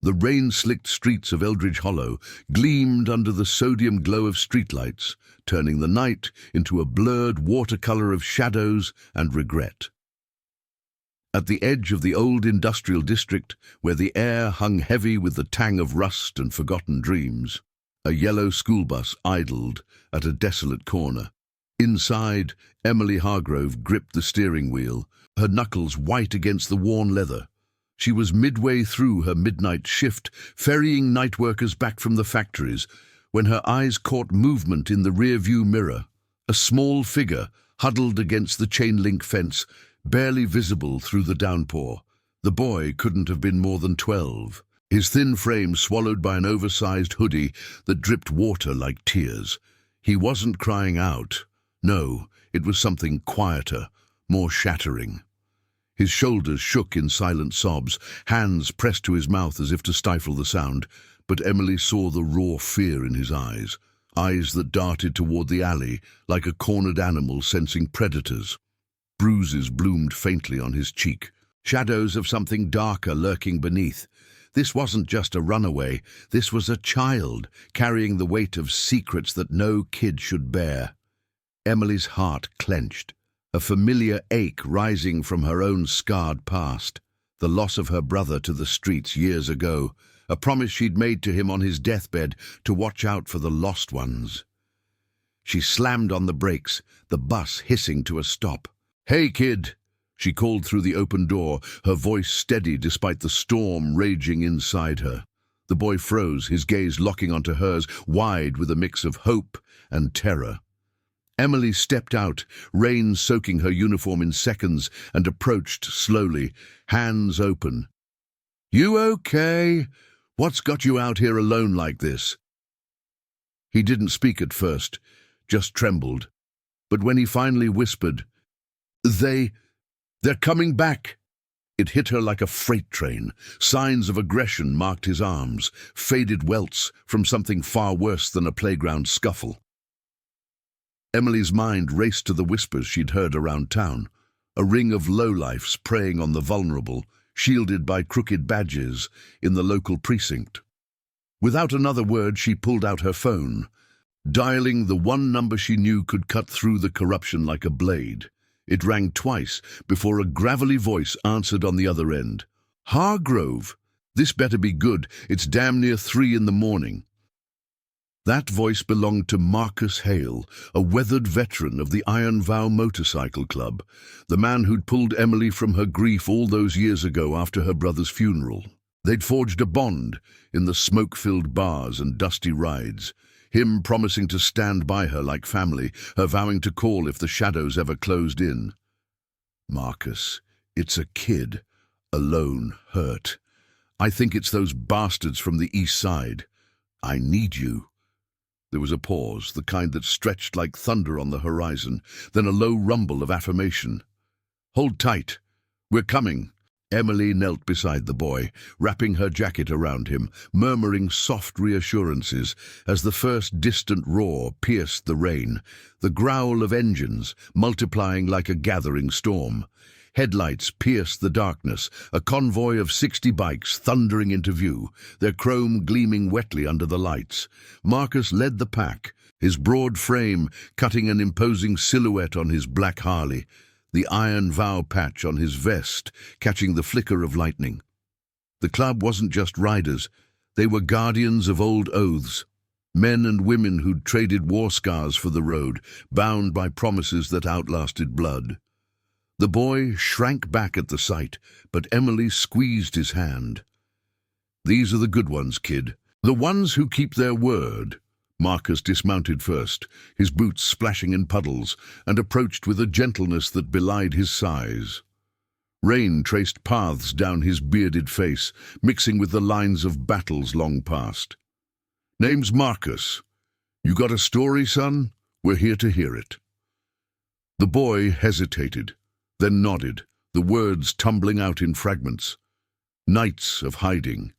The rain-slicked streets of Eldridge Hollow gleamed under the sodium glow of streetlights, turning the night into a blurred watercolor of shadows and regret. At the edge of the old industrial district, where the air hung heavy with the tang of rust and forgotten dreams, a yellow school bus idled at a desolate corner. Inside, Emily Hargrove gripped the steering wheel, her knuckles white against the worn leather. She was midway through her midnight shift, ferrying night workers back from the factories, when her eyes caught movement in the rear-view mirror. A small figure huddled against the chain-link fence, barely visible through the downpour. The boy couldn't have been more than 12, his thin frame swallowed by an oversized hoodie that dripped water like tears. He wasn't crying out. No, it was something quieter, more shattering. His shoulders shook in silent sobs, hands pressed to his mouth as if to stifle the sound, but Emily saw the raw fear in his eyes that darted toward the alley like a cornered animal sensing predators. Bruises bloomed faintly on his cheek, shadows of something darker lurking beneath. This wasn't just a runaway, this was a child, carrying the weight of secrets that no kid should bear. Emily's heart clenched, a familiar ache rising from her own scarred past, the loss of her brother to the streets years ago, a promise she'd made to him on his deathbed to watch out for the lost ones. She slammed on the brakes, the bus hissing to a stop. "Hey, kid," she called through the open door, her voice steady despite the storm raging inside her. The boy froze, his gaze locking onto hers, wide with a mix of hope and terror. Emily stepped out, rain soaking her uniform in seconds, and approached slowly, hands open. "You okay? What's got you out here alone like this?" He didn't speak at first, just trembled. But when he finally whispered, They're coming back," it hit her like a freight train. Signs of aggression marked his arms, faded welts from something far worse than a playground scuffle. Emily's mind raced to the whispers she'd heard around town, a ring of lowlifes preying on the vulnerable, shielded by crooked badges in the local precinct. Without another word, she pulled out her phone, dialing the one number she knew could cut through the corruption like a blade. It rang twice before a gravelly voice answered on the other end. "Hargrove, this better be good. It's damn near 3 in the morning." That voice belonged to Marcus Hale, a weathered veteran of the Iron Vow Motorcycle Club, the man who'd pulled Emily from her grief all those years ago after her brother's funeral. They'd forged a bond in the smoke-filled bars and dusty rides, him promising to stand by her like family, her vowing to call if the shadows ever closed in. "Marcus, it's a kid, alone, hurt. I think it's those bastards from the east side. I need you." There was a pause, the kind that stretched like thunder on the horizon, then a low rumble of affirmation. "Hold tight. We're coming." Emily knelt beside the boy, wrapping her jacket around him, murmuring soft reassurances as the first distant roar pierced the rain, the growl of engines multiplying like a gathering storm. Headlights pierced the darkness, a convoy of 60 bikes thundering into view, their chrome gleaming wetly under the lights. Marcus led the pack, his broad frame cutting an imposing silhouette on his black Harley, the Iron Vow patch on his vest catching the flicker of lightning. The club wasn't just riders, they were guardians of old oaths, men and women who'd traded war scars for the road, bound by promises that outlasted blood. The boy shrank back at the sight, but Emily squeezed his hand. "These are the good ones, kid. The ones who keep their word." Marcus dismounted first, his boots splashing in puddles, and approached with a gentleness that belied his size. Rain traced paths down his bearded face, mixing with the lines of battles long past. "Name's Marcus. You got a story, son? We're here to hear it." The boy hesitated, then nodded, the words tumbling out in fragments. Nights of hiding.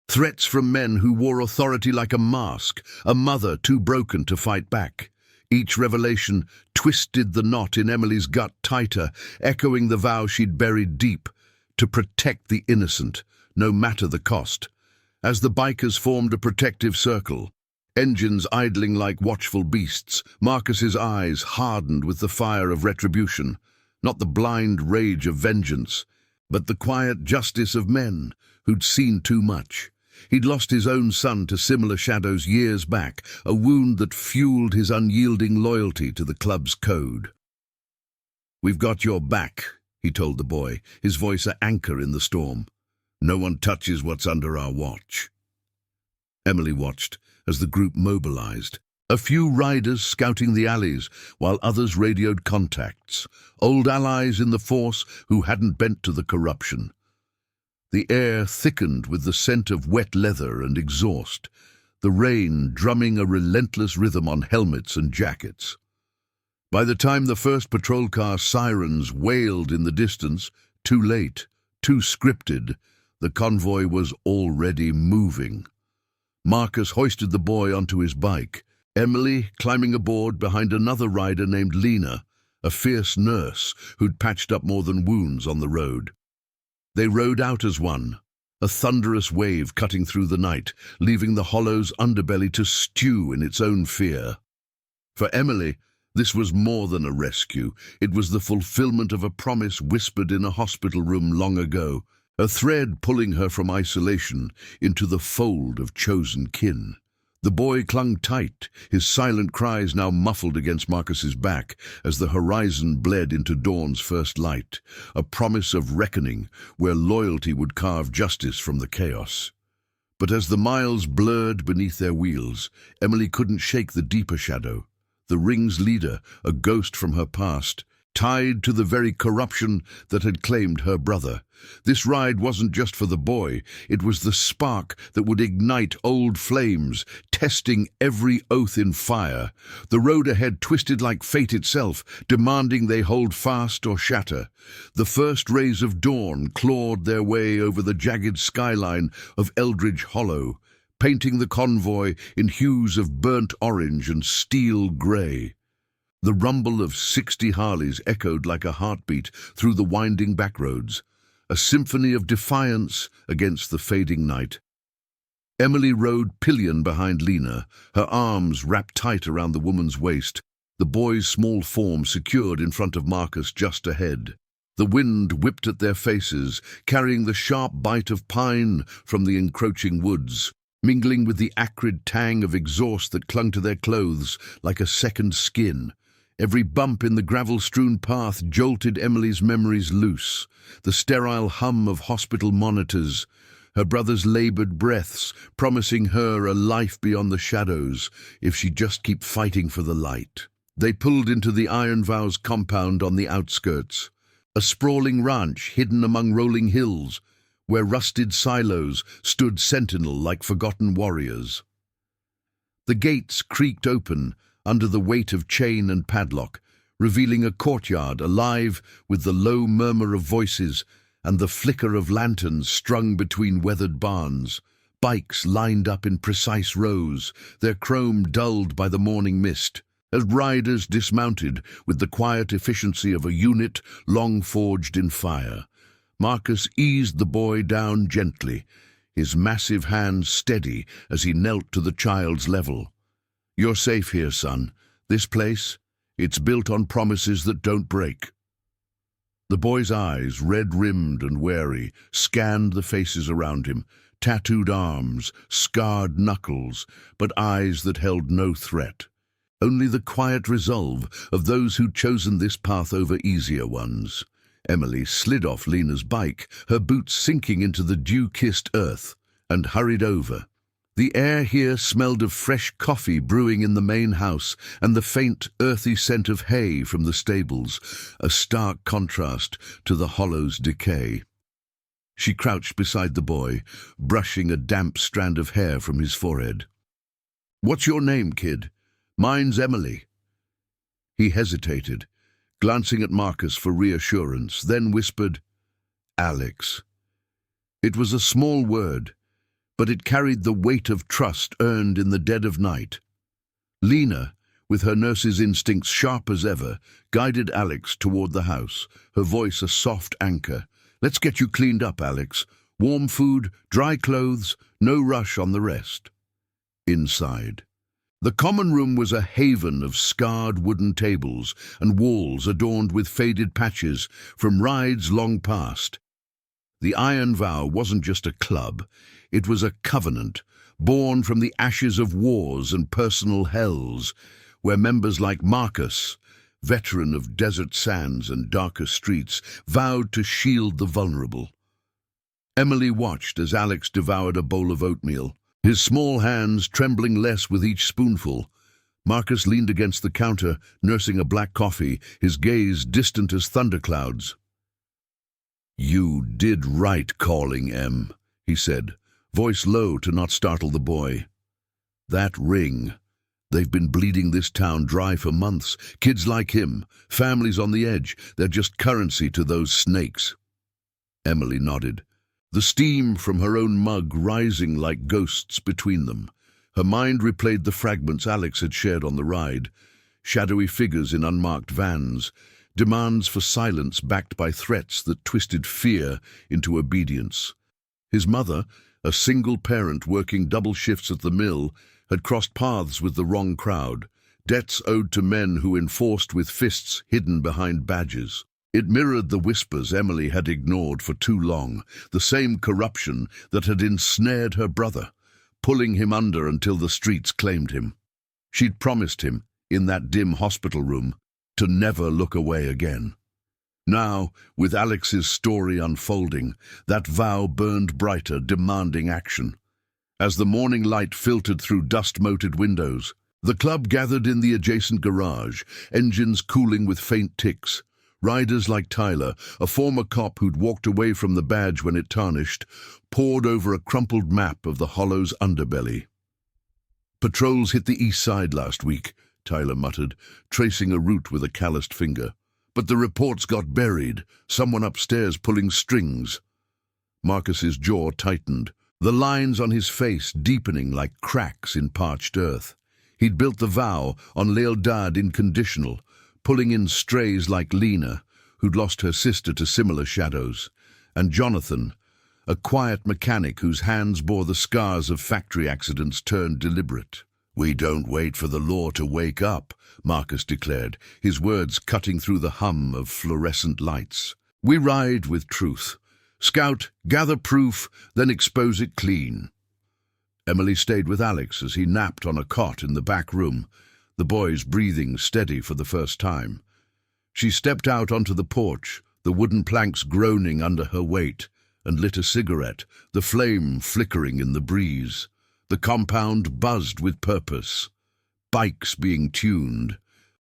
Threats from men who wore authority like a mask, a mother too broken to fight back. Each revelation twisted the knot in Emily's gut tighter, echoing the vow she'd buried deep, to protect the innocent, no matter the cost. As the bikers formed a protective circle, engines idling like watchful beasts, Marcus's eyes hardened with the fire of retribution, not the blind rage of vengeance, but the quiet justice of men who'd seen too much. He'd lost his own son to similar shadows years back, a wound that fueled his unyielding loyalty to the club's code. "We've got your back," he told the boy, his voice an anchor in the storm. "No one touches what's under our watch." Emily watched as the group mobilized. A few riders scouting the alleys, while others radioed contacts, old allies in the force who hadn't bent to the corruption. The air thickened with the scent of wet leather and exhaust, the rain drumming a relentless rhythm on helmets and jackets. By the time the first patrol car sirens wailed in the distance, too late, too scripted, the convoy was already moving. Marcus hoisted the boy onto his bike, Emily climbing aboard behind another rider named Lena, a fierce nurse who'd patched up more than wounds on the road. They rode out as one, a thunderous wave cutting through the night, leaving the hollow's underbelly to stew in its own fear. For Emily, this was more than a rescue. It was the fulfillment of a promise whispered in a hospital room long ago, a thread pulling her from isolation into the fold of chosen kin. The boy clung tight, his silent cries now muffled against Marcus's back as the horizon bled into dawn's first light, a promise of reckoning where loyalty would carve justice from the chaos. But as the miles blurred beneath their wheels, Emily couldn't shake the deeper shadow. The ring's leader, a ghost from her past, tied to the very corruption that had claimed her brother. This ride wasn't just for the boy, it was the spark that would ignite old flames, testing every oath in fire. The road ahead twisted like fate itself, demanding they hold fast or shatter. The first rays of dawn clawed their way over the jagged skyline of Eldridge Hollow, painting the convoy in hues of burnt orange and steel grey. The rumble of 60 Harleys echoed like a heartbeat through the winding backroads, a symphony of defiance against the fading night. Emily rode pillion behind Lena, her arms wrapped tight around the woman's waist, the boy's small form secured in front of Marcus just ahead. The wind whipped at their faces, carrying the sharp bite of pine from the encroaching woods, mingling with the acrid tang of exhaust that clung to their clothes like a second skin. Every bump in the gravel-strewn path jolted Emily's memories loose, the sterile hum of hospital monitors, her brother's laboured breaths promising her a life beyond the shadows if she'd just keep fighting for the light. They pulled into the Iron Vows compound on the outskirts, a sprawling ranch hidden among rolling hills, where rusted silos stood sentinel like forgotten warriors. The gates creaked open under the weight of chain and padlock, revealing a courtyard alive with the low murmur of voices and the flicker of lanterns strung between weathered barns. Bikes lined up in precise rows, their chrome dulled by the morning mist, as riders dismounted with the quiet efficiency of a unit long forged in fire. Marcus eased the boy down gently, his massive hands steady as he knelt to the child's level. "You're safe here, son. This place, it's built on promises that don't break." The boy's eyes, red-rimmed and wary, scanned the faces around him, tattooed arms, scarred knuckles, but eyes that held no threat. Only the quiet resolve of those who'd chosen this path over easier ones. Emily slid off Lena's bike, her boots sinking into the dew-kissed earth, and hurried over. The air here smelled of fresh coffee brewing in the main house and the faint, earthy scent of hay from the stables, a stark contrast to the hollow's decay. She crouched beside the boy, brushing a damp strand of hair from his forehead. "What's your name, kid?" "Mine's Emily." He hesitated, glancing at Marcus for reassurance, then whispered, "Alex." It was a small word, but it carried the weight of trust earned in the dead of night. Lena, with her nurse's instincts sharp as ever, guided Alex toward the house, her voice a soft anchor. "Let's get you cleaned up, Alex. Warm food, dry clothes, no rush on the rest. Inside. The common room was a haven of scarred wooden tables and walls adorned with faded patches from rides long past. The Iron Vow wasn't just a club, it was a covenant, born from the ashes of wars and personal hells, where members like Marcus, veteran of desert sands and darker streets, vowed to shield the vulnerable. Emily watched as Alex devoured a bowl of oatmeal, his small hands trembling less with each spoonful. Marcus leaned against the counter, nursing a black coffee, his gaze distant as thunderclouds. "You did right calling, Em," he said, voice low to not startle the boy. "That ring. They've been bleeding this town dry for months. Kids like him, families on the edge, they're just currency to those snakes." Emily nodded, the steam from her own mug rising like ghosts between them. Her mind replayed the fragments Alex had shared on the ride, shadowy figures in unmarked vans, demands for silence backed by threats that twisted fear into obedience. His mother, a single parent working double shifts at the mill, had crossed paths with the wrong crowd, debts owed to men who enforced with fists hidden behind badges. It mirrored the whispers Emily had ignored for too long, the same corruption that had ensnared her brother, pulling him under until the streets claimed him. She'd promised him, in that dim hospital room, to never look away again. Now, with Alex's story unfolding, that vow burned brighter, demanding action. As the morning light filtered through dust-moted windows, the club gathered in the adjacent garage, engines cooling with faint ticks. Riders like Tyler, a former cop who'd walked away from the badge when it tarnished, pored over a crumpled map of the Hollow's underbelly. "Patrols hit the east side last week," Tyler muttered, tracing a route with a calloused finger. "But the reports got buried, someone upstairs pulling strings." Marcus's jaw tightened, the lines on his face deepening like cracks in parched earth. He'd built the vow on Lealdad inconditional, pulling in strays like Lena, who'd lost her sister to similar shadows, and Jonathan, a quiet mechanic whose hands bore the scars of factory accidents turned deliberate. "We don't wait for the law to wake up," Marcus declared, his words cutting through the hum of fluorescent lights. "We ride with truth. Scout, gather proof, then expose it clean." Emily stayed with Alex as he napped on a cot in the back room, the boys breathing steady for the first time. She stepped out onto the porch, the wooden planks groaning under her weight, and lit a cigarette, the flame flickering in the breeze. The compound buzzed with purpose. Bikes being tuned,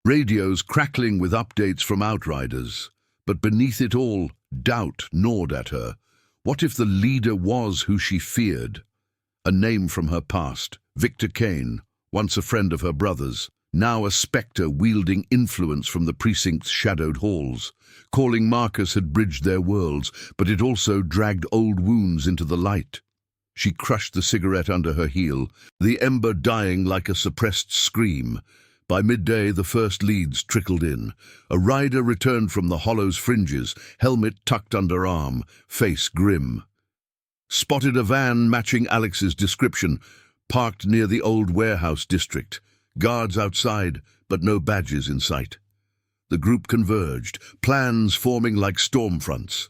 radios crackling with updates from outriders. But beneath it all, doubt gnawed at her. What if the leader was who she feared? A name from her past, Victor Kane, once a friend of her brother's, now a spectre wielding influence from the precinct's shadowed halls. Calling Marcus had bridged their worlds, but it also dragged old wounds into the light. She crushed the cigarette under her heel, the ember dying like a suppressed scream. By midday, the first leads trickled in. A rider returned from the Hollow's fringes, helmet tucked under arm, face grim. Spotted a van matching Alex's description, parked near the old warehouse district. Guards outside, but no badges in sight. The group converged, plans forming like storm fronts.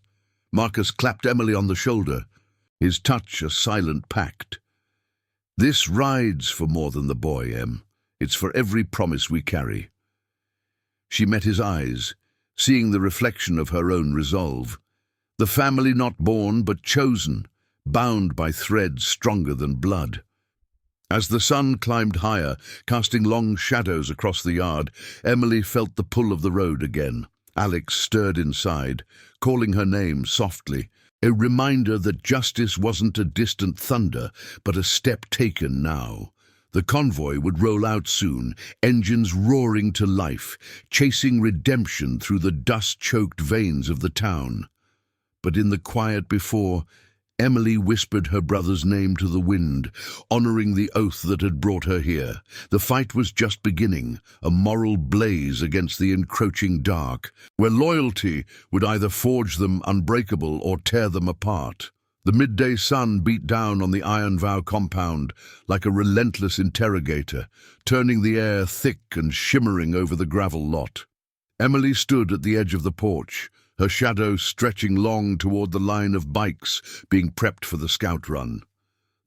Marcus clapped Emily on the shoulder, his touch a silent pact. "This ride's for more than the boy, Em. It's for every promise we carry." She met his eyes, seeing the reflection of her own resolve. The family not born but chosen, bound by threads stronger than blood. As the sun climbed higher, casting long shadows across the yard, Emily felt the pull of the road again. Alex stirred inside, calling her name softly, a reminder that justice wasn't a distant thunder, but a step taken now. The convoy would roll out soon, engines roaring to life, chasing redemption through the dust-choked veins of the town. But in the quiet before, Emily whispered her brother's name to the wind, honoring the oath that had brought her here. The fight was just beginning, a moral blaze against the encroaching dark, where loyalty would either forge them unbreakable or tear them apart. The midday sun beat down on the Iron Vow compound like a relentless interrogator, turning the air thick and shimmering over the gravel lot. Emily stood at the edge of the porch, her shadow stretching long toward the line of bikes being prepped for the scout run.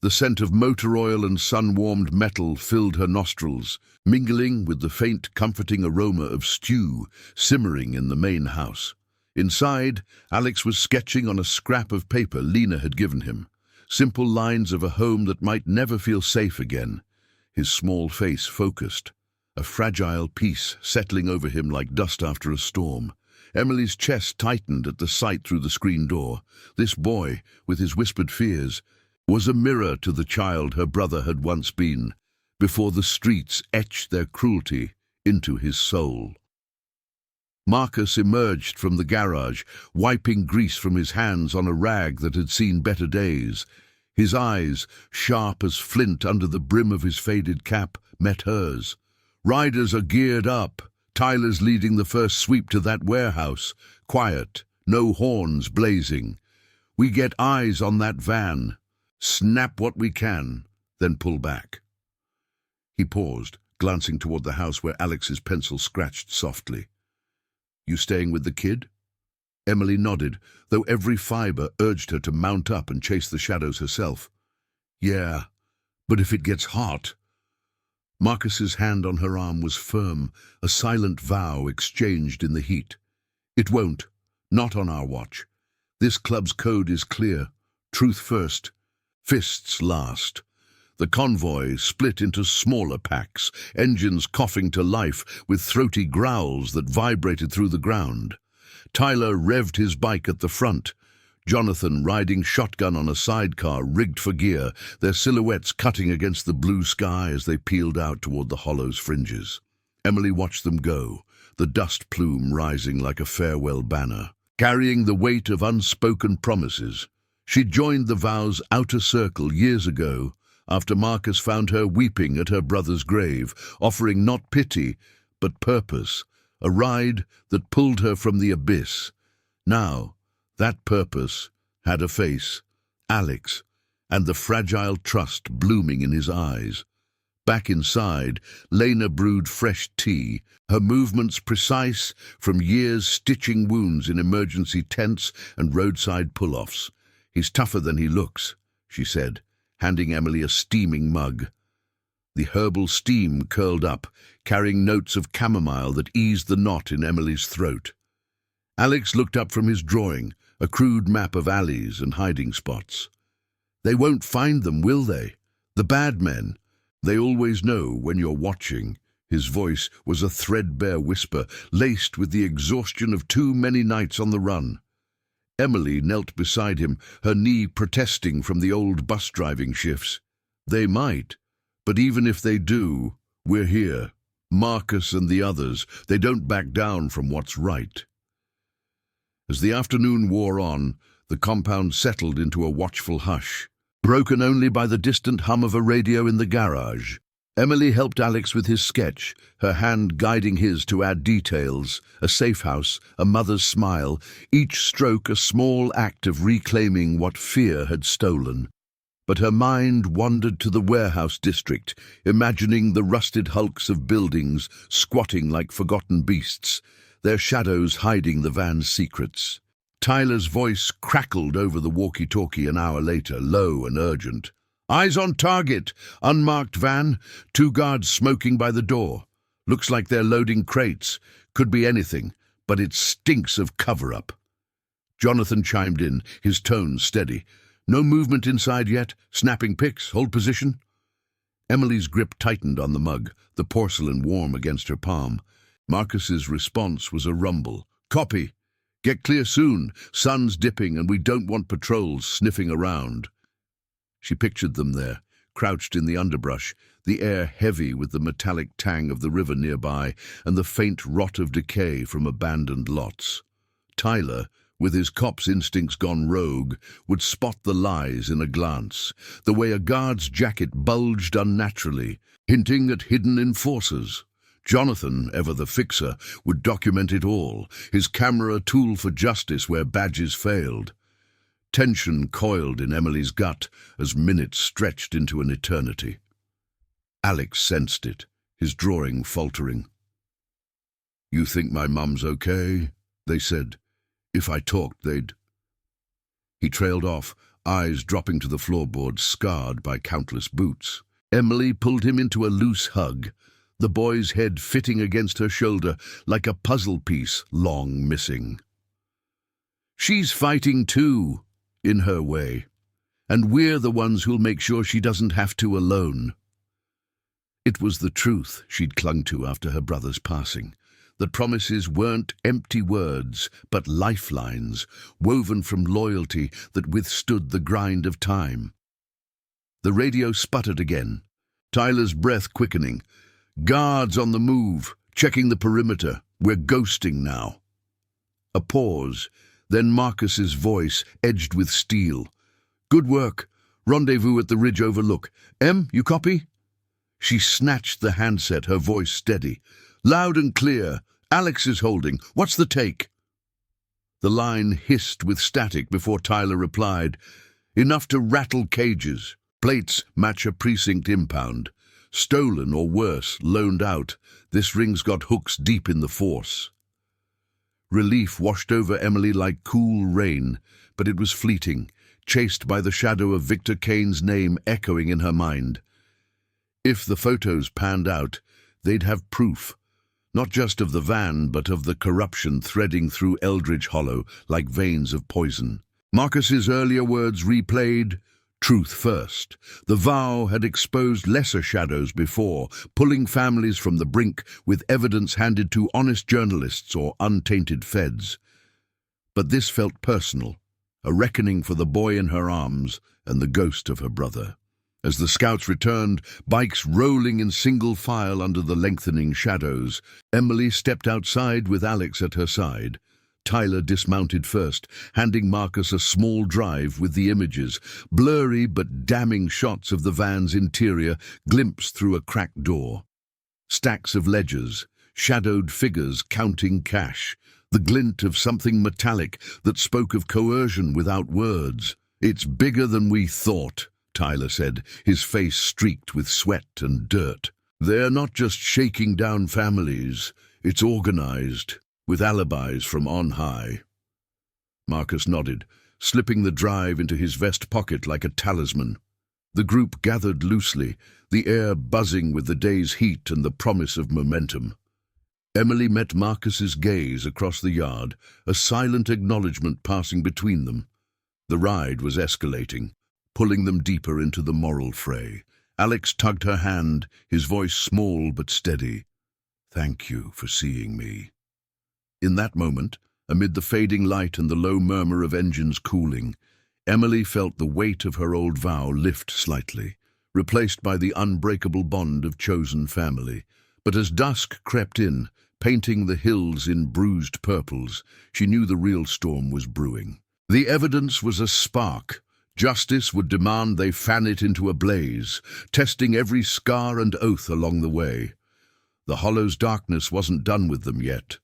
The scent of motor oil and sun-warmed metal filled her nostrils, mingling with the faint, comforting aroma of stew simmering in the main house. Inside, Alex was sketching on a scrap of paper Lena had given him, simple lines of a home that might never feel safe again. His small face focused, a fragile peace settling over him like dust after a storm. Emily's chest tightened at the sight through the screen door. This boy, with his whispered fears, was a mirror to the child her brother had once been, before the streets etched their cruelty into his soul. Marcus emerged from the garage, wiping grease from his hands on a rag that had seen better days. His eyes, sharp as flint under the brim of his faded cap, met hers. Riders are geared up. Tyler's leading the first sweep to that warehouse. Quiet, no horns blazing. We get eyes on that van. Snap what we can, then pull back. He paused, glancing toward the house where Alex's pencil scratched softly. You staying with the kid? Emily nodded, though every fiber urged her to mount up and chase the shadows herself. Yeah, but if it gets hot... Marcus's hand on her arm was firm, a silent vow exchanged in the heat. It won't. Not on our watch. This club's code is clear. Truth first. Fists last. The convoy split into smaller packs, engines coughing to life with throaty growls that vibrated through the ground. Tyler revved his bike at the front. Jonathan riding shotgun on a sidecar rigged for gear, their silhouettes cutting against the blue sky as they peeled out toward the hollow's fringes. Emily watched them go, the dust plume rising like a farewell banner, carrying the weight of unspoken promises. She joined the vow's outer circle years ago, after Marcus found her weeping at her brother's grave, offering not pity, but purpose, a ride that pulled her from the abyss. Now, that purpose had a face, Alex, and the fragile trust blooming in his eyes. Back inside, Lena brewed fresh tea, her movements precise from years stitching wounds in emergency tents and roadside pull-offs. He's tougher than he looks, she said, handing Emily a steaming mug. The herbal steam curled up, carrying notes of chamomile that eased the knot in Emily's throat. Alex looked up from his drawing, a crude map of alleys and hiding spots. They won't find them, will they? The bad men. They always know when you're watching. His voice was a threadbare whisper, laced with the exhaustion of too many nights on the run. Emily knelt beside him, her knee protesting from the old bus-driving shifts. They might, but even if they do, we're here. Marcus and the others, they don't back down from what's right. As the afternoon wore on, the compound settled into a watchful hush, broken only by the distant hum of a radio in the garage. Emily helped Alex with his sketch, her hand guiding his to add details, a safe house, a mother's smile, each stroke a small act of reclaiming what fear had stolen. But her mind wandered to the warehouse district, imagining the rusted hulks of buildings squatting like forgotten beasts, their shadows hiding the van's secrets. Tyler's voice crackled over the walkie-talkie an hour later, low and urgent. Eyes on target, unmarked van, 2 guards smoking by the door. Looks like they're loading crates. Could be anything, but it stinks of cover-up. Jonathan chimed in, his tone steady. No movement inside yet? Snapping pics, hold position? Emily's grip tightened on the mug, the porcelain warm against her palm. Marcus's response was a rumble. Copy. Get clear soon. Sun's dipping and we don't want patrols sniffing around. She pictured them there, crouched in the underbrush, the air heavy with the metallic tang of the river nearby and the faint rot of decay from abandoned lots. Tyler, with his cop's instincts gone rogue, would spot the lies in a glance, the way a guard's jacket bulged unnaturally, hinting at hidden enforcers. Jonathan, ever the fixer, would document it all, his camera a tool for justice where badges failed. Tension coiled in Emily's gut as minutes stretched into an eternity. Alex sensed it, his drawing faltering. "You think my mum's okay?" they said. "If I talked, they'd—" He trailed off, eyes dropping to the floorboards, scarred by countless boots. Emily pulled him into a loose hug, the boy's head fitting against her shoulder like a puzzle piece long missing. "She's fighting too, in her way, and we're the ones who'll make sure she doesn't have to alone." It was the truth she'd clung to after her brother's passing, that promises weren't empty words, but lifelines, woven from loyalty that withstood the grind of time. The radio sputtered again, Tyler's breath quickening. "Guards on the move, checking the perimeter. We're ghosting now." A pause, then Marcus's voice edged with steel. "Good work. Rendezvous at the ridge overlook. Em, you copy?" She snatched the handset, her voice steady. "Loud and clear. Alex is holding. What's the take?" The line hissed with static before Tyler replied. "Enough to rattle cages. Plates match a precinct impound. Stolen or worse, loaned out. This ring's got hooks deep in the force." Relief washed over Emily like cool rain, but it was fleeting, chased by the shadow of Victor Kane's name echoing in her mind. If the photos panned out, they'd have proof, not just of the van, but of the corruption threading through Eldridge Hollow like veins of poison. Marcus's earlier words replayed, truth first. The vow had exposed lesser shadows before, pulling families from the brink with evidence handed to honest journalists or untainted feds. But this felt personal, a reckoning for the boy in her arms and the ghost of her brother. As the scouts returned, bikes rolling in single file under the lengthening shadows, Emily stepped outside with Alex at her side. Tyler dismounted first, handing Marcus a small drive with the images, blurry but damning shots of the van's interior glimpsed through a cracked door. Stacks of ledgers, shadowed figures counting cash, the glint of something metallic that spoke of coercion without words. "It's bigger than we thought," Tyler said, his face streaked with sweat and dirt. "They're not just shaking down families, it's organized, with alibis from on high." Marcus nodded, slipping the drive into his vest pocket like a talisman. The group gathered loosely, the air buzzing with the day's heat and the promise of momentum. Emily met Marcus's gaze across the yard, a silent acknowledgement passing between them. The ride was escalating, pulling them deeper into the moral fray. Alex tugged her hand, his voice small but steady. "Thank you for seeing me." In that moment, amid the fading light and the low murmur of engines cooling, Emily felt the weight of her old vow lift slightly, replaced by the unbreakable bond of chosen family. But as dusk crept in, painting the hills in bruised purples, she knew the real storm was brewing. The evidence was a spark. Justice would demand they fan it into a blaze, testing every scar and oath along the way. The Hollow's darkness wasn't done with them yet.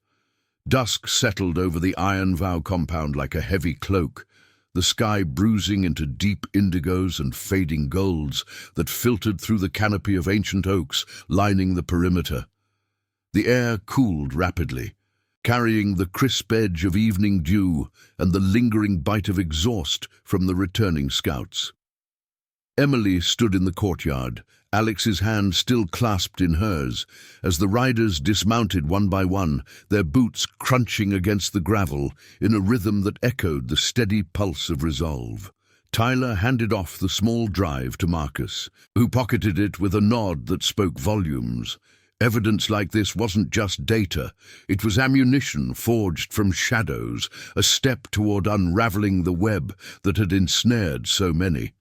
Dusk settled over the Iron Vow compound like a heavy cloak, the sky bruising into deep indigos and fading golds that filtered through the canopy of ancient oaks lining the perimeter. The air cooled rapidly, carrying the crisp edge of evening dew and the lingering bite of exhaust from the returning scouts. Emily stood in the courtyard, Alex's hand still clasped in hers, as the riders dismounted one by one, their boots crunching against the gravel in a rhythm that echoed the steady pulse of resolve. Tyler handed off the small drive to Marcus, who pocketed it with a nod that spoke volumes. Evidence like this wasn't just data, it was ammunition forged from shadows, a step toward unraveling the web that had ensnared so many.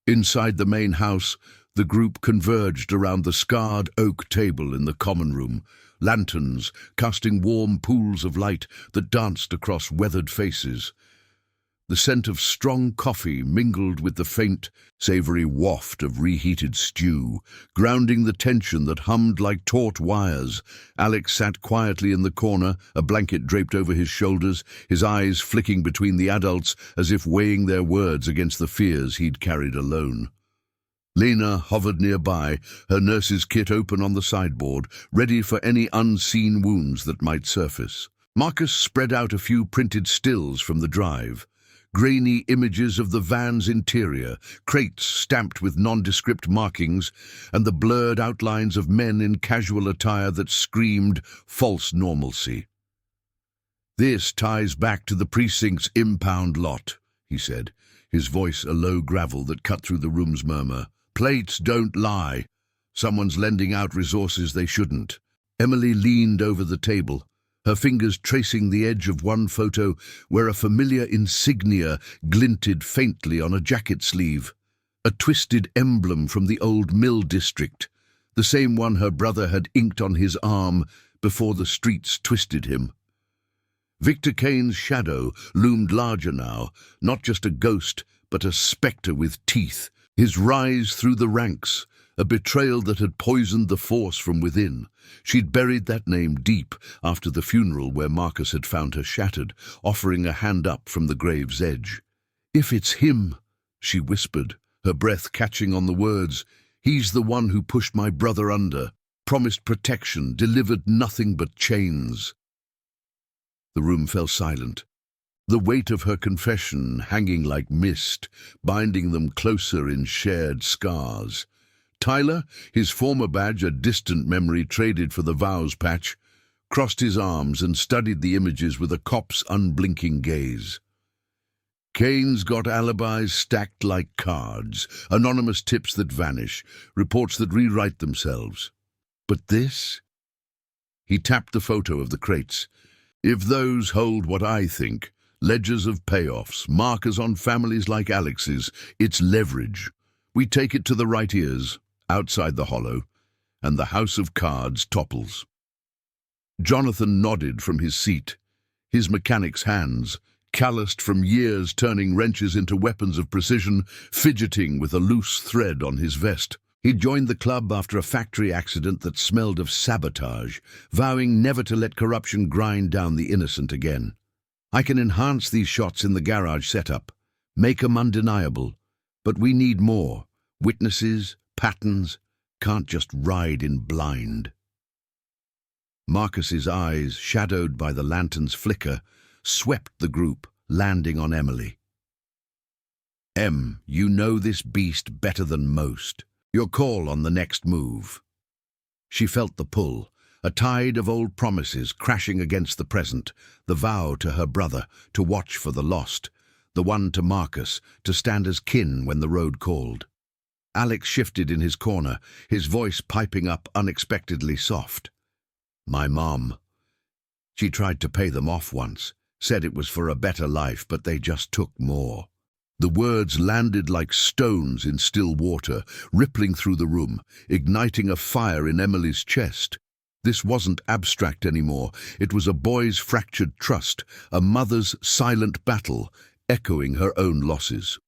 Inside the main house, the group converged around the scarred oak table in the common room, lanterns casting warm pools of light that danced across weathered faces. The scent of strong coffee mingled with the faint, savory waft of reheated stew, grounding the tension that hummed like taut wires. Alex sat quietly in the corner, a blanket draped over his shoulders, his eyes flicking between the adults as if weighing their words against the fears he'd carried alone. Lena hovered nearby, her nurse's kit open on the sideboard, ready for any unseen wounds that might surface. Marcus spread out a few printed stills from the drive. Grainy images of the van's interior, crates stamped with nondescript markings, and the blurred outlines of men in casual attire that screamed false normalcy. "This ties back to the precinct's impound lot," he said, his voice a low gravel that cut through the room's murmur. "Plates don't lie. Someone's lending out resources they shouldn't." Emily leaned over the table, her fingers tracing the edge of one photo where a familiar insignia glinted faintly on a jacket sleeve. A twisted emblem from the old mill district, the same one her brother had inked on his arm before the streets twisted him. Victor Kane's shadow loomed larger now, not just a ghost, but a spectre with teeth. His rise through the ranks, a betrayal that had poisoned the force from within. She'd buried that name deep after the funeral where Marcus had found her shattered, offering a hand up from the grave's edge. "If it's him," she whispered, her breath catching on the words, "he's the one who pushed my brother under, promised protection, delivered nothing but chains." The room fell silent, the weight of her confession hanging like mist, binding them closer in shared scars. Tyler, his former badge a distant memory traded for the vows patch, crossed his arms and studied the images with a cop's unblinking gaze. Kane's got alibis stacked like cards, anonymous tips that vanish, reports that rewrite themselves. But this? He tapped the photo of the crates. "If those hold what I think, ledgers of payoffs, markers on families like Alex's, it's leverage. We take it to the right ears, outside the hollow, and the house of cards topples." Jonathan nodded from his seat, his mechanic's hands, calloused from years turning wrenches into weapons of precision, fidgeting with a loose thread on his vest. He'd joined the club after a factory accident that smelled of sabotage, vowing never to let corruption grind down the innocent again. "I can enhance these shots in the garage setup, make 'em undeniable, but we need more. Witnesses, patterns, can't just ride in blind." Marcus's eyes, shadowed by the lantern's flicker, swept the group, landing on Emily. You know this beast better than most. Your call on the next move." She felt the pull, a tide of old promises crashing against the present, the vow to her brother to watch for the lost, the one to Marcus, to stand as kin when the road called. Alex shifted in his corner, his voice piping up unexpectedly soft. "My mom. She tried to pay them off once, said it was for a better life, but they just took more." The words landed like stones in still water, rippling through the room, igniting a fire in Emily's chest. This wasn't abstract anymore. It was a boy's fractured trust, a mother's silent battle, echoing her own losses.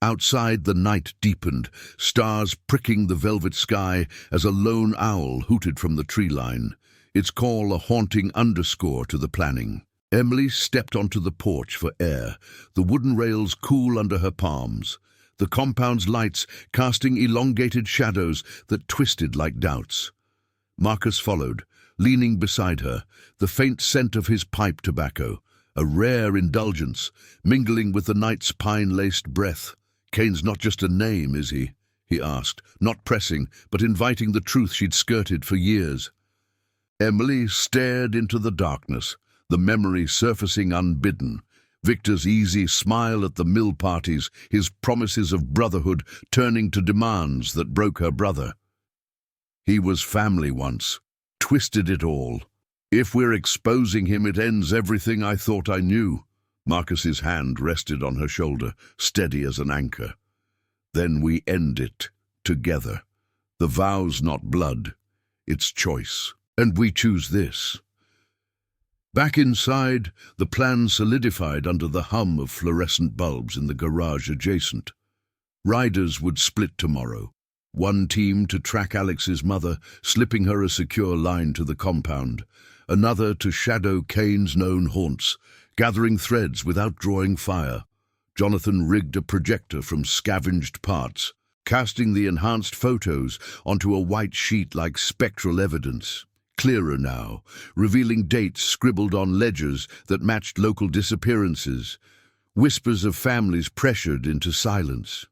Outside, the night deepened, stars pricking the velvet sky as a lone owl hooted from the tree line, its call a haunting underscore to the planning. Emily stepped onto the porch for air, the wooden rails cool under her palms, the compound's lights casting elongated shadows that twisted like doubts. Marcus followed, leaning beside her, the faint scent of his pipe tobacco, a rare indulgence, mingling with the night's pine-laced breath. "Kane's not just a name, is he?" he asked, not pressing, but inviting the truth she'd skirted for years. Emily stared into the darkness, the memory surfacing unbidden. Victor's easy smile at the mill parties, his promises of brotherhood turning to demands that broke her brother. He was family once, twisted it all. "If we're exposing him, it ends everything I thought I knew." Marcus's hand rested on her shoulder, steady as an anchor. "Then we end it, together. The vow's not blood, it's choice. And we choose this." Back inside, the plan solidified under the hum of fluorescent bulbs in the garage adjacent. Riders would split tomorrow. One team to track Alex's mother, slipping her a secure line to the compound. Another to shadow Kane's known haunts, gathering threads without drawing fire. Jonathan rigged a projector from scavenged parts, casting the enhanced photos onto a white sheet like spectral evidence. Clearer now, revealing dates scribbled on ledgers that matched local disappearances. Whispers of families pressured into silence.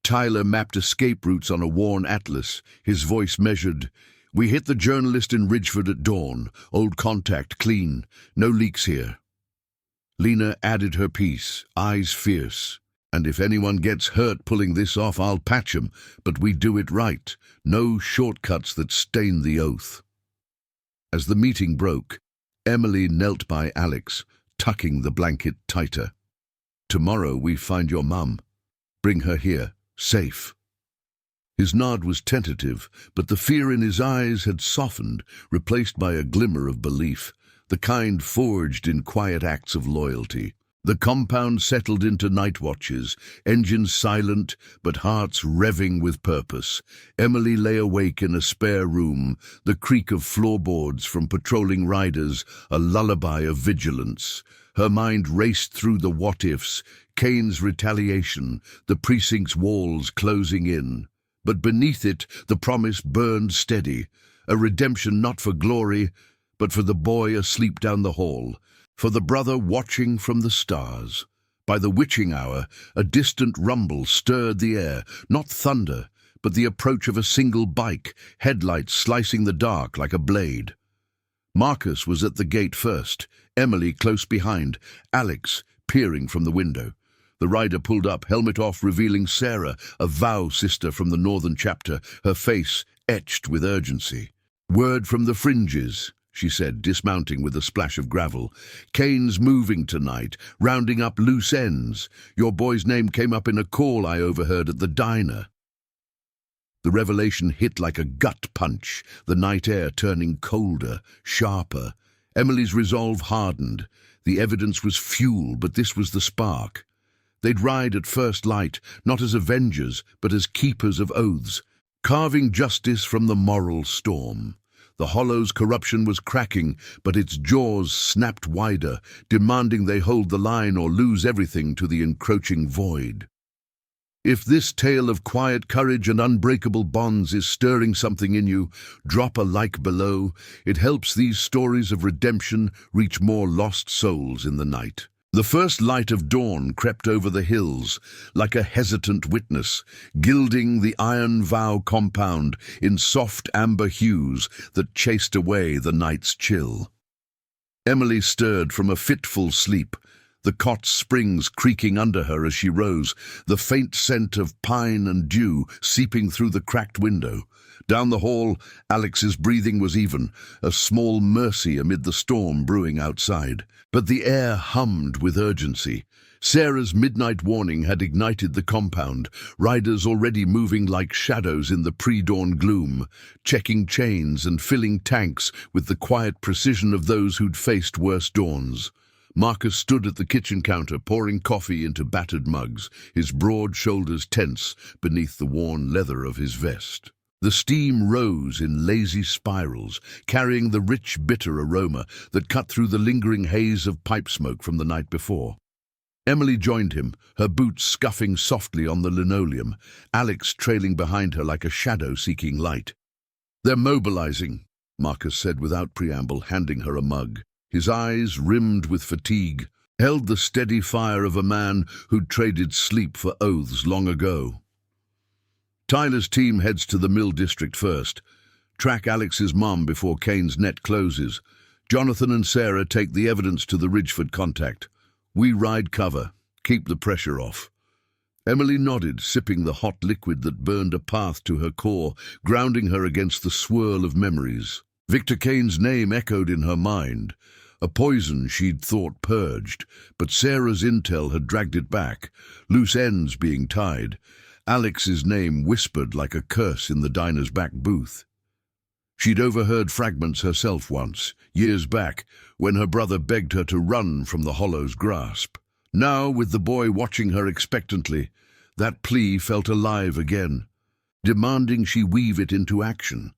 Tyler mapped escape routes on a worn atlas, his voice measured. "We hit the journalist in Ridgeford at dawn. Old contact, clean. No leaks here." Lena added her piece, eyes fierce. "And if anyone gets hurt pulling this off, I'll patch 'em, but we do it right. No shortcuts that stain the oath." As the meeting broke, Emily knelt by Alex, tucking the blanket tighter. "Tomorrow we find your mum. Bring her here. Safe." His nod was tentative, but the fear in his eyes had softened, replaced by a glimmer of belief, the kind forged in quiet acts of loyalty. The compound settled into night watches, engines silent, but hearts revving with purpose. Emily lay awake in a spare room, the creak of floorboards from patrolling riders, a lullaby of vigilance. Her mind raced through the what-ifs, Kane's retaliation, the precinct's walls closing in. But beneath it, the promise burned steady, a redemption not for glory, but for the boy asleep down the hall, for the brother watching from the stars. By the witching hour, a distant rumble stirred the air, not thunder, but the approach of a single bike, headlights slicing the dark like a blade. Marcus was at the gate first, Emily close behind, Alex peering from the window. The rider pulled up, helmet off, revealing Sarah, a vow sister from the northern chapter, her face etched with urgency. "Word from the fringes," she said, dismounting with a splash of gravel. "Kane's moving tonight, rounding up loose ends. Your boy's name came up in a call I overheard at the diner." The revelation hit like a gut punch, the night air turning colder, sharper. Emily's resolve hardened. The evidence was fuel, but this was the spark. They'd ride at first light, not as avengers, but as keepers of oaths, carving justice from the moral storm. The Hollow's corruption was cracking, but its jaws snapped wider, demanding they hold the line or lose everything to the encroaching void. If this tale of quiet courage and unbreakable bonds is stirring something in you, drop a like below. It helps these stories of redemption reach more lost souls in the night. The first light of dawn crept over the hills, like a hesitant witness, gilding the Iron Vow compound in soft amber hues that chased away the night's chill. Emily stirred from a fitful sleep, the cot's springs creaking under her as she rose, the faint scent of pine and dew seeping through the cracked window. Down the hall, Alex's breathing was even, a small mercy amid the storm brewing outside. But the air hummed with urgency. Sarah's midnight warning had ignited the compound, riders already moving like shadows in the pre-dawn gloom, checking chains and filling tanks with the quiet precision of those who'd faced worse dawns. Marcus stood at the kitchen counter, pouring coffee into battered mugs, his broad shoulders tense beneath the worn leather of his vest. The steam rose in lazy spirals, carrying the rich, bitter aroma that cut through the lingering haze of pipe smoke from the night before. Emily joined him, her boots scuffing softly on the linoleum, Alex trailing behind her like a shadow seeking light. "They're mobilizing," Marcus said without preamble, handing her a mug. His eyes, rimmed with fatigue, held the steady fire of a man who'd traded sleep for oaths long ago. "Tyler's team heads to the Mill District first. Track Alex's mum before Kane's net closes. Jonathan and Sarah take the evidence to the Ridgeford contact. We ride cover. Keep the pressure off." Emily nodded, sipping the hot liquid that burned a path to her core, grounding her against the swirl of memories. Victor Kane's name echoed in her mind, a poison she'd thought purged, but Sarah's intel had dragged it back, loose ends being tied. Alex's name whispered like a curse in the diner's back booth. She'd overheard fragments herself once, years back, when her brother begged her to run from the hollow's grasp. Now, with the boy watching her expectantly, that plea felt alive again, demanding she weave it into action.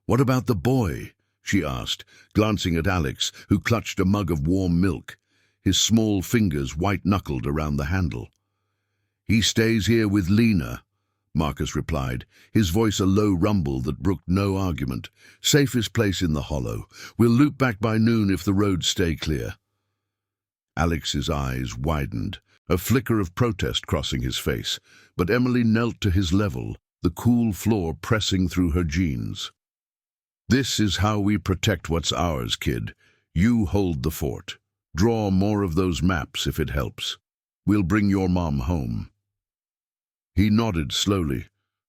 "What about the boy?" she asked, glancing at Alex, who clutched a mug of warm milk, his small fingers white-knuckled around the handle. "He stays here with Lena," Marcus replied, his voice a low rumble that brooked no argument. "Safest place in the hollow. We'll loop back by noon if the roads stay clear." Alex's eyes widened, a flicker of protest crossing his face, but Emily knelt to his level, the cool floor pressing through her jeans. "This is how we protect what's ours, kid. You hold the fort. Draw more of those maps if it helps. We'll bring your mom home." He nodded slowly,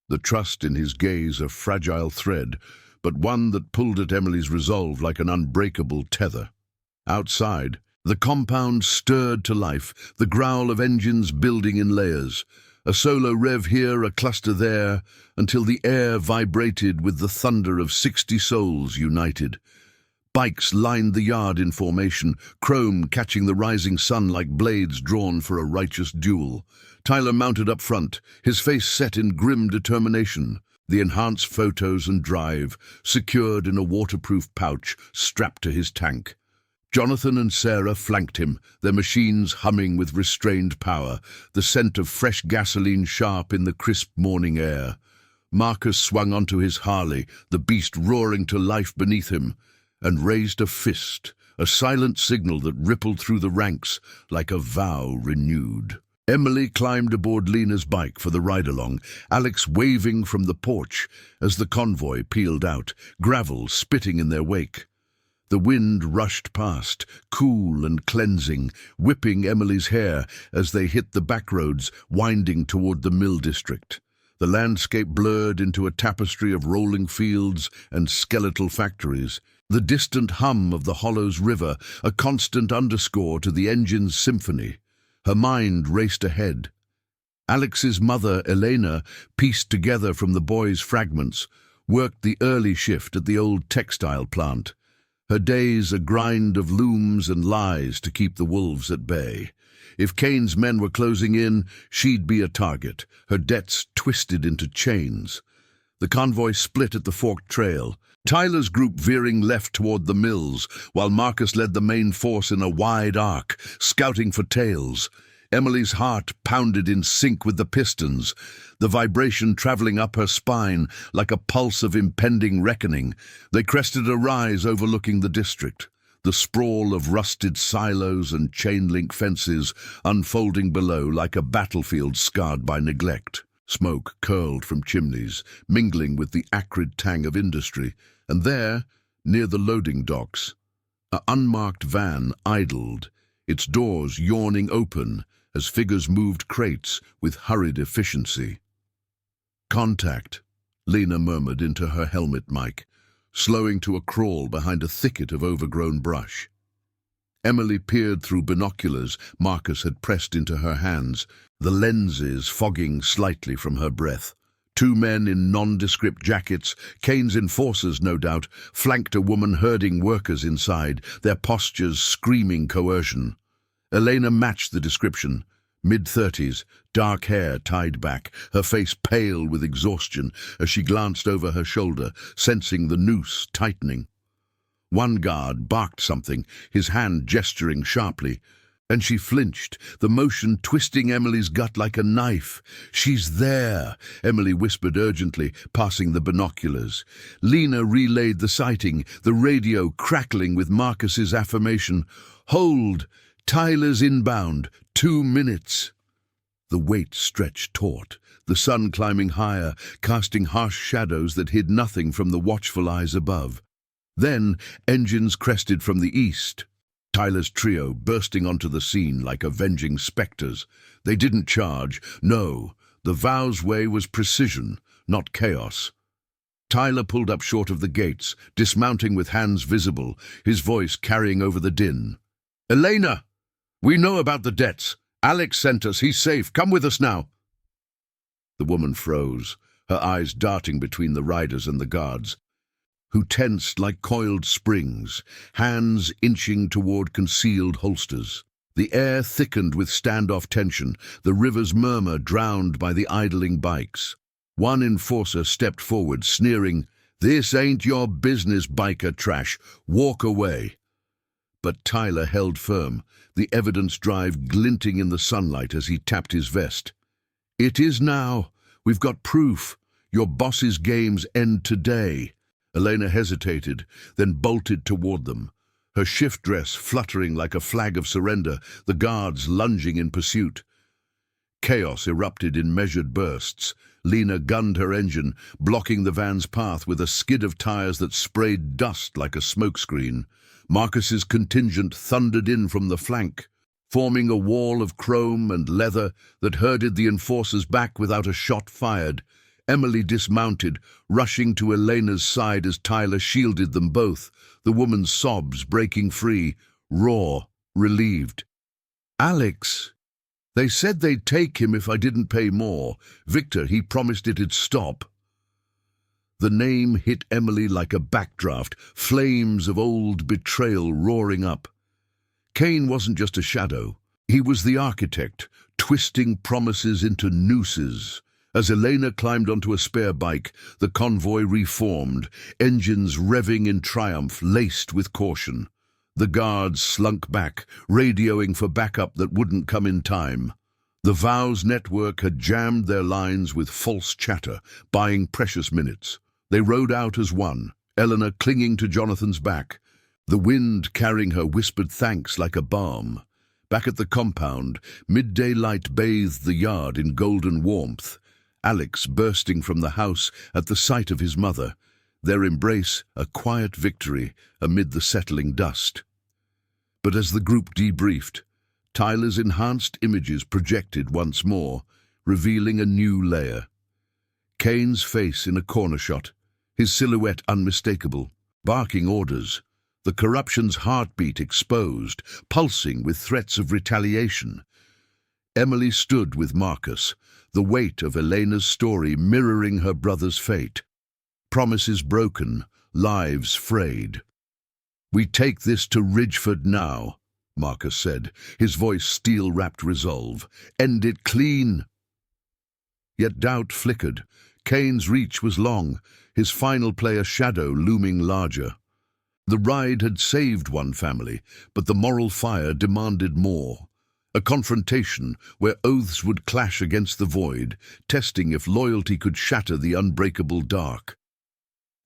the trust in his gaze a fragile thread, but one that pulled at Emily's resolve like an unbreakable tether. Outside, the compound stirred to life, the growl of engines building in layers. A solo rev here, a cluster there, until the air vibrated with the thunder of 60 souls united. Bikes lined the yard in formation, chrome catching the rising sun like blades drawn for a righteous duel. Tyler mounted up front, his face set in grim determination, the enhanced photos and drive secured in a waterproof pouch strapped to his tank. Jonathan and Sarah flanked him, their machines humming with restrained power, the scent of fresh gasoline sharp in the crisp morning air. Marcus swung onto his Harley, the beast roaring to life beneath him, and raised a fist, a silent signal that rippled through the ranks like a vow renewed. Emily climbed aboard Lena's bike for the ride-along, Alex waving from the porch as the convoy peeled out, gravel spitting in their wake. The wind rushed past, cool and cleansing, whipping Emily's hair as they hit the backroads winding toward the mill district. The landscape blurred into a tapestry of rolling fields and skeletal factories, the distant hum of the Hollow's river a constant underscore to the engine's symphony. Her mind raced ahead. Alex's mother, Elena, pieced together from the boy's fragments, worked the early shift at the old textile plant. Her days a grind of looms and lies to keep the wolves at bay. If Kane's men were closing in, she'd be a target, her debts twisted into chains. The convoy split at the forked trail, Tyler's group veering left toward the mills, while Marcus led the main force in a wide arc, scouting for tails. Emily's heart pounded in sync with the pistons, the vibration traveling up her spine like a pulse of impending reckoning. They crested a rise overlooking the district, the sprawl of rusted silos and chain-link fences unfolding below like a battlefield scarred by neglect. Smoke curled from chimneys, mingling with the acrid tang of industry, and there, near the loading docks, an unmarked van idled, its doors yawning open as figures moved crates with hurried efficiency. "Contact," Lena murmured into her helmet mic, slowing to a crawl behind a thicket of overgrown brush. Emily peered through binoculars Marcus had pressed into her hands, the lenses fogging slightly from her breath. Two men in nondescript jackets, Kane's enforcers no doubt, flanked a woman herding workers inside, their postures screaming coercion. Elena matched the description. Mid-30s, dark hair tied back, her face pale with exhaustion as she glanced over her shoulder, sensing the noose tightening. One guard barked something, his hand gesturing sharply, and she flinched, the motion twisting Emily's gut like a knife. "She's there," Emily whispered urgently, passing the binoculars. Lena relayed the sighting, the radio crackling with Marcus's affirmation. "Hold! Tyler's inbound. 2 minutes." The weight stretched taut, the sun climbing higher, casting harsh shadows that hid nothing from the watchful eyes above. Then engines crested from the east, Tyler's trio bursting onto the scene like avenging specters. They didn't charge. No, the vow's way was precision, not chaos. Tyler pulled up short of the gates, dismounting with hands visible, his voice carrying over the din. "Elena! We know about the debts. Alex sent us. He's safe. Come with us now." The woman froze, her eyes darting between the riders and the guards. who tensed like coiled springs, hands inching toward concealed holsters. The air thickened with standoff tension, the river's murmur drowned by the idling bikes. One enforcer stepped forward, sneering, "This ain't your business, biker trash. Walk away." But Tyler held firm, the evidence drive glinting in the sunlight as he tapped his vest. "It is now. We've got proof. Your boss's games end today." Elena hesitated, then bolted toward them, her shift dress fluttering like a flag of surrender, the guards lunging in pursuit. Chaos erupted in measured bursts. Lena gunned her engine, blocking the van's path with a skid of tires that sprayed dust like a smokescreen. Marcus's contingent thundered in from the flank, forming a wall of chrome and leather that herded the enforcers back without a shot fired. Emily dismounted, rushing to Elena's side as Tyler shielded them both, the woman's sobs breaking free, raw, relieved. "Alex, they said they'd take him if I didn't pay more. Victor, he promised it'd stop." The name hit Emily like a backdraft, flames of old betrayal roaring up. Kane wasn't just a shadow. He was the architect, twisting promises into nooses. As Elena climbed onto a spare bike, the convoy reformed, engines revving in triumph, laced with caution. The guards slunk back, radioing for backup that wouldn't come in time. The Vows network had jammed their lines with false chatter, buying precious minutes. They rode out as one, Eleanor clinging to Jonathan's back, the wind carrying her whispered thanks like a balm. Back at the compound, midday light bathed the yard in golden warmth. Alex bursting from the house at the sight of his mother, their embrace a quiet victory amid the settling dust. But as the group debriefed, Tyler's enhanced images projected once more, revealing a new layer. Kane's face in a corner shot, his silhouette unmistakable, barking orders, the corruption's heartbeat exposed, pulsing with threats of retaliation. Emily stood with Marcus, the weight of Elena's story mirroring her brother's fate. Promises broken, lives frayed. "We take this to Ridgeford now," Marcus said, his voice steel-wrapped resolve. "End it clean." Yet doubt flickered. Kane's reach was long, his final play a shadow looming larger. The ride had saved one family, but the moral fire demanded more. A confrontation where oaths would clash against the void, testing if loyalty could shatter the unbreakable dark.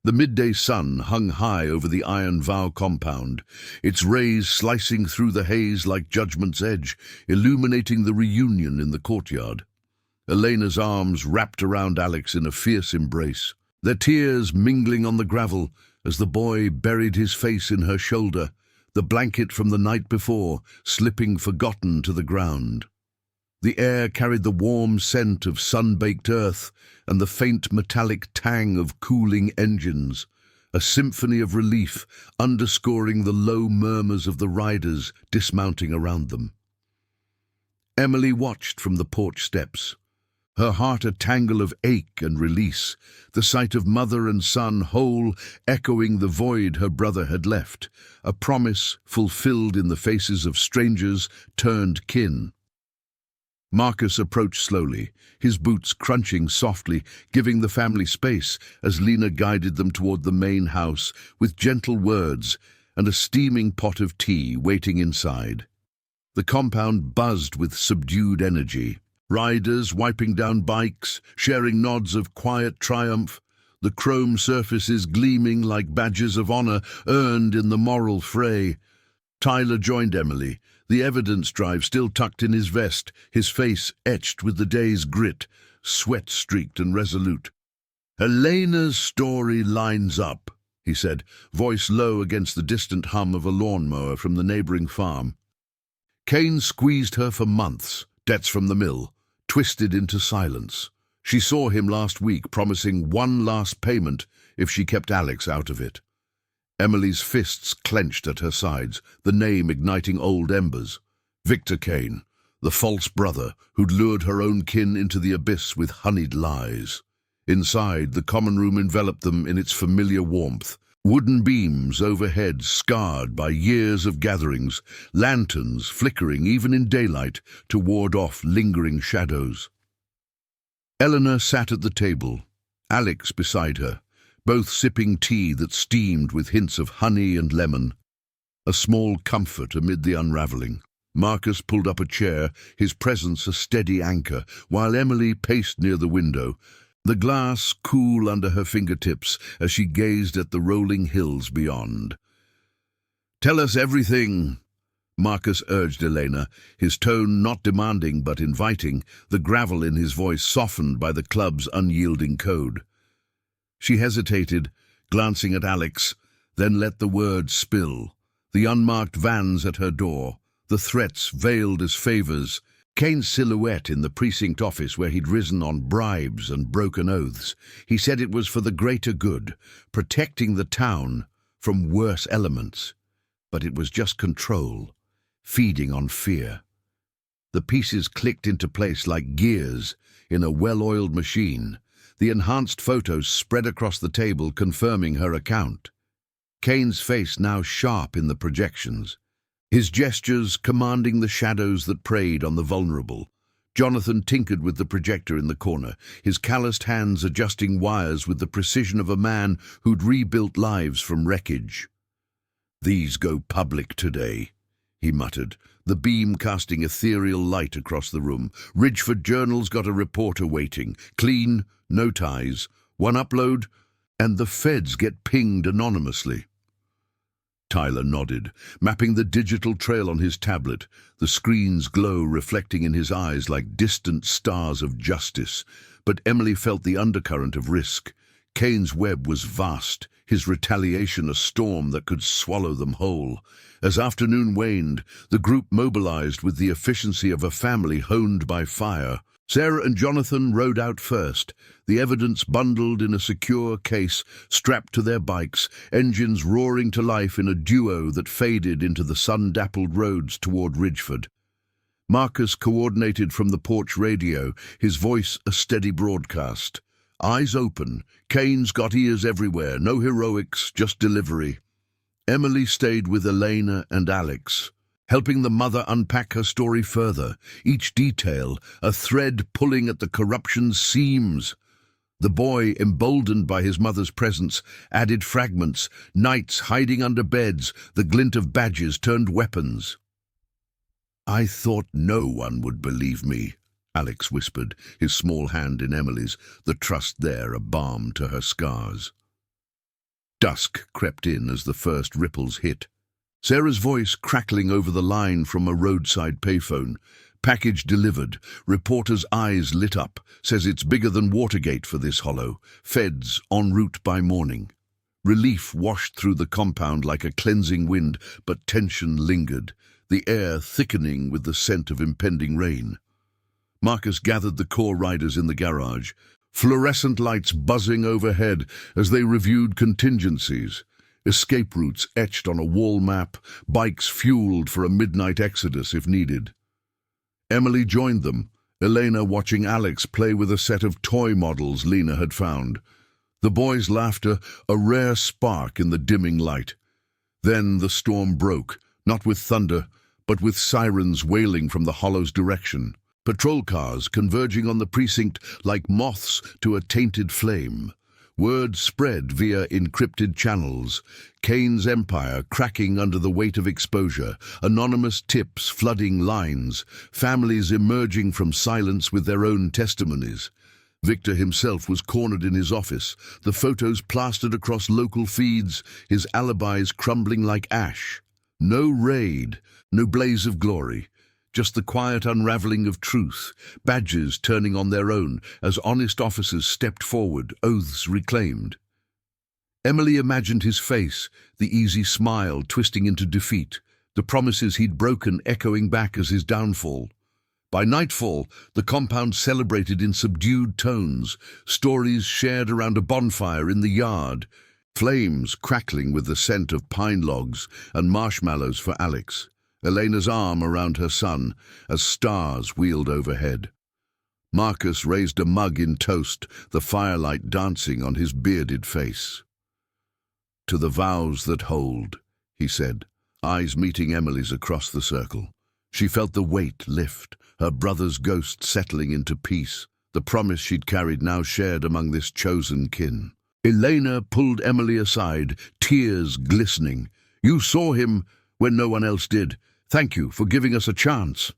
The midday sun hung high over the Iron Vow compound, its rays slicing through the haze like judgment's edge, illuminating the reunion in the courtyard. Elena's arms wrapped around Alex in a fierce embrace, their tears mingling on the gravel as the boy buried his face in her shoulder, the blanket from the night before slipping forgotten to the ground. The air carried the warm scent of sun-baked earth and the faint metallic tang of cooling engines, a symphony of relief underscoring the low murmurs of the riders dismounting around them. Emily watched from the porch steps, her heart a tangle of ache and release, the sight of mother and son whole echoing the void her brother had left, a promise fulfilled in the faces of strangers turned kin. Marcus approached slowly, his boots crunching softly, giving the family space as Lena guided them toward the main house with gentle words and a steaming pot of tea waiting inside. The compound buzzed with subdued energy. Riders wiping down bikes, sharing nods of quiet triumph, the chrome surfaces gleaming like badges of honor earned in the moral fray. Tyler joined Emily, the evidence drive still tucked in his vest, his face etched with the day's grit, sweat-streaked and resolute. "Elena's story lines up," he said, voice low against the distant hum of a lawnmower from the neighboring farm. Kane squeezed her for months, debts from the mill, twisted into silence. She saw him last week promising one last payment if she kept Alex out of it. Emily's fists clenched at her sides, the name igniting old embers. Victor Kane, the false brother who'd lured her own kin into the abyss with honeyed lies. Inside, the common room enveloped them in its familiar warmth, Wooden beams overhead scarred by years of gatherings, lanterns flickering even in daylight to ward off lingering shadows. Eleanor sat at the table, Alex beside her, both sipping tea that steamed with hints of honey and lemon. A small comfort amid the unravelling. Marcus pulled up a chair, his presence a steady anchor, while Emily paced near the window, the glass cool under her fingertips as she gazed at the rolling hills beyond. "Tell us everything," Marcus urged Elena, his tone not demanding but inviting, the gravel in his voice softened by the club's unyielding code. She hesitated, glancing at Alex, then let the words spill. The unmarked vans at her door, the threats veiled as favours, Kane's silhouette in the precinct office where he'd risen on bribes and broken oaths. He said it was for the greater good, protecting the town from worse elements. But it was just control, feeding on fear. The pieces clicked into place like gears in a well-oiled machine. The enhanced photos spread across the table, confirming her account. Kane's face now sharp in the projections, his gestures commanding the shadows that preyed on the vulnerable. Jonathan tinkered with the projector in the corner, his calloused hands adjusting wires with the precision of a man who'd rebuilt lives from wreckage. "These go public today," he muttered, the beam casting ethereal light across the room. "Ridgeford Journal's got a reporter waiting. Clean, no ties, one upload, and the feds get pinged anonymously." Tyler nodded, mapping the digital trail on his tablet, the screen's glow reflecting in his eyes like distant stars of justice. But Emily felt the undercurrent of risk. Kane's web was vast, his retaliation a storm that could swallow them whole. As afternoon waned, the group mobilized with the efficiency of a family honed by fire. Sarah and Jonathan rode out first, the evidence bundled in a secure case, strapped to their bikes, engines roaring to life in a duo that faded into the sun-dappled roads toward Ridgeford. Marcus coordinated from the porch radio, his voice a steady broadcast. "Eyes open, Kane's got ears everywhere, no heroics, just delivery." Emily stayed with Elena and Alex, helping the mother unpack her story further, each detail a thread pulling at the corruption's seams. The boy, emboldened by his mother's presence, added fragments, knights hiding under beds, the glint of badges turned weapons. "I thought no one would believe me," Alex whispered, his small hand in Emily's, the trust there a balm to her scars. Dusk crept in as the first ripples hit. Sarah's voice crackling over the line from a roadside payphone. "Package delivered. Reporter's eyes lit up. Says it's bigger than Watergate for this hollow. Feds en route by morning." Relief washed through the compound like a cleansing wind, but tension lingered, the air thickening with the scent of impending rain. Marcus gathered the core riders in the garage, fluorescent lights buzzing overhead as they reviewed contingencies. Escape routes etched on a wall map, bikes fueled for a midnight exodus if needed. Emily joined them, Elena watching Alex play with a set of toy models Lena had found. The boys' laughter, a rare spark in the dimming light. Then the storm broke, not with thunder, but with sirens wailing from the hollow's direction. Patrol cars converging on the precinct like moths to a tainted flame. Word spread via encrypted channels, Kane's empire cracking under the weight of exposure, anonymous tips flooding lines, families emerging from silence with their own testimonies. Victor himself was cornered in his office, the photos plastered across local feeds, his alibis crumbling like ash. No raid, no blaze of glory. Just the quiet unravelling of truth, badges turning on their own as honest officers stepped forward, oaths reclaimed. Emily imagined his face, the easy smile twisting into defeat, the promises he'd broken echoing back as his downfall. By nightfall, the compound celebrated in subdued tones, stories shared around a bonfire in the yard, flames crackling with the scent of pine logs and marshmallows for Alex. Elena's arm around her son as stars wheeled overhead. Marcus raised a mug in toast, the firelight dancing on his bearded face. "To the vows that hold," he said, eyes meeting Emily's across the circle. She felt the weight lift, her brother's ghost settling into peace, the promise she'd carried now shared among this chosen kin. Elena pulled Emily aside, tears glistening. "You saw him when no one else did. Thank you for giving us a chance."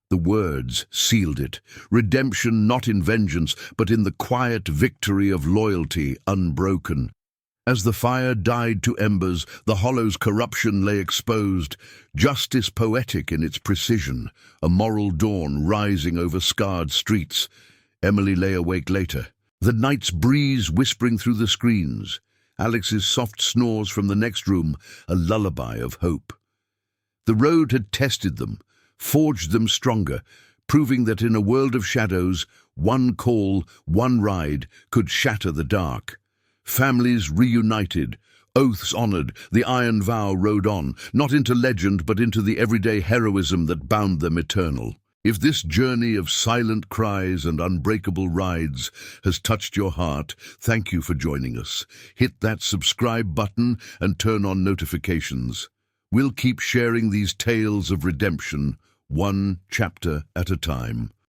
The words sealed it. Redemption not in vengeance, but in the quiet victory of loyalty unbroken. As the fire died to embers, the hollow's corruption lay exposed. Justice poetic in its precision, a moral dawn rising over scarred streets. Emily lay awake later, the night's breeze whispering through the screens, Alex's soft snores from the next room, a lullaby of hope. The road had tested them, forged them stronger, proving that in a world of shadows, one call, one ride could shatter the dark. Families reunited, oaths honored, the iron vow rode on, not into legend but into the everyday heroism that bound them eternal. If this journey of silent cries and unbreakable rides has touched your heart, thank you for joining us. Hit that subscribe button and turn on notifications. We'll keep sharing these tales of redemption, one chapter at a time.